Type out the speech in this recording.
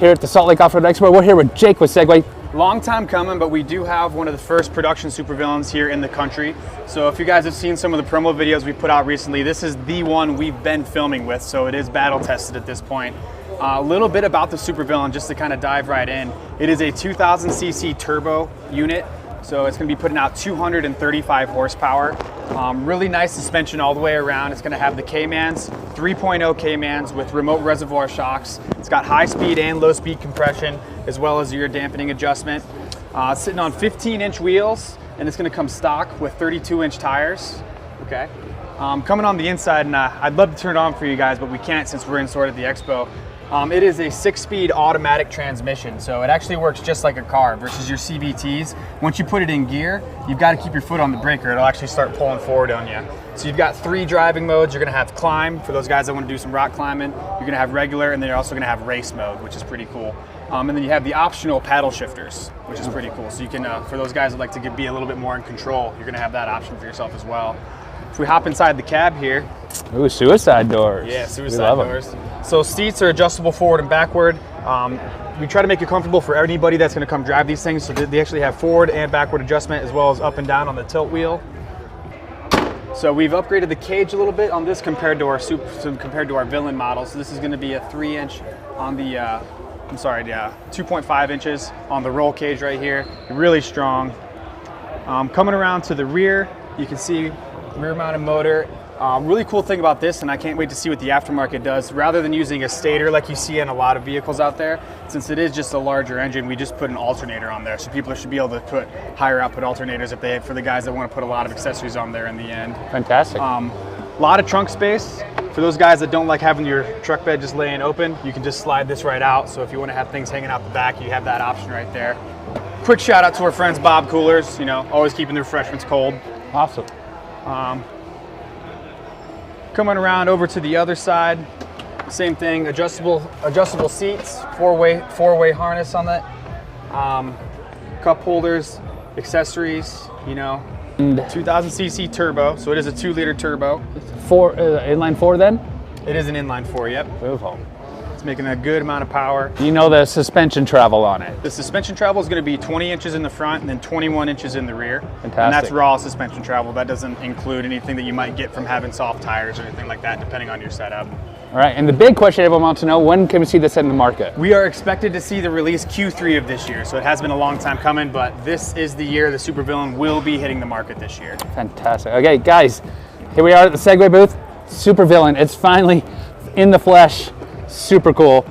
here at the Salt Lake Off-Road Expo. We're here with Jake with Segway. Long time coming, but we do have one of the first production SuperVillians here in the country. So if you guys have seen some of the promo videos we put out recently, this is the one we've been filming with, so it is battle tested at this point. A little bit about the SuperVillian, just to kind of dive right in. It is a 2000cc turbo unit, so it's going to be putting out 235 horsepower. Really nice suspension all the way around. It's going to have the K-Mans, 3.0 K-Mans with remote reservoir shocks. It's got high speed and low speed compression, as well as your dampening adjustment. Sitting on 15-inch wheels, and it's going to come stock with 32-inch tires. Okay. Coming on the inside, and I'd love to turn it on for you guys, but we can't since we're in sort of the expo. It is a 6-speed automatic transmission, so it actually works just like a car versus your CVTs. Once you put it in gear, you've got to keep your foot on the brake or it'll actually start pulling forward on you. So you've got 3 driving modes. You're going to have climb for those guys that want to do some rock climbing. You're going to have regular, and then you're also going to have race mode, which is pretty cool. And then you have the optional paddle shifters, which is pretty cool. So you can, for those guys that like to be a little bit more in control, you're going to have that option for yourself as well. If we hop inside the cab here. Ooh, suicide doors. Yeah, suicide doors. So seats are adjustable forward and backward. We try to make it comfortable for anybody that's going to come drive these things. So they actually have forward and backward adjustment, as well as up and down on the tilt wheel. So we've upgraded the cage a little bit on this compared to our Villian model. So this is going to be a 3-inch on the 2.5 inches on the roll cage right here. Really strong. Coming around to the rear, you can see rear mounted motor. Really cool thing about this, and I can't wait to see what the aftermarket does, rather than using a stator like you see in a lot of vehicles out there, since it is just a larger engine, we just put an alternator on there. So people should be able to put higher output alternators for the guys that want to put a lot of accessories on there in the end. Fantastic. A lot of trunk space. For those guys that don't like having your truck bed just laying open, you can just slide this right out. So if you want to have things hanging out the back, you have that option right there. Quick shout out to our friends Bob Coolers, always keeping the refreshments cold. Awesome. Coming around over to the other side, same thing, adjustable seats, four-way harness on that, cup holders, accessories, And 2000cc turbo, so it is a 2-liter turbo. Inline 4 then? It is an inline 4, yep. Beautiful. It's making a good amount of power. You know the suspension travel on it. The suspension travel is going to be 20 inches in the front and then 21 inches in the rear. Fantastic. And that's raw suspension travel. That doesn't include anything that you might get from having soft tires or anything like that, depending on your setup. All right, and the big question everyone wants to know, when can we see this in the market? We are expected to see the release Q3 of this year, so it has been a long time coming, but this is the year the SuperVillian will be hitting the market this year. Fantastic. Okay, guys, here we are at the Segway booth. SuperVillian, it's finally in the flesh. Super cool.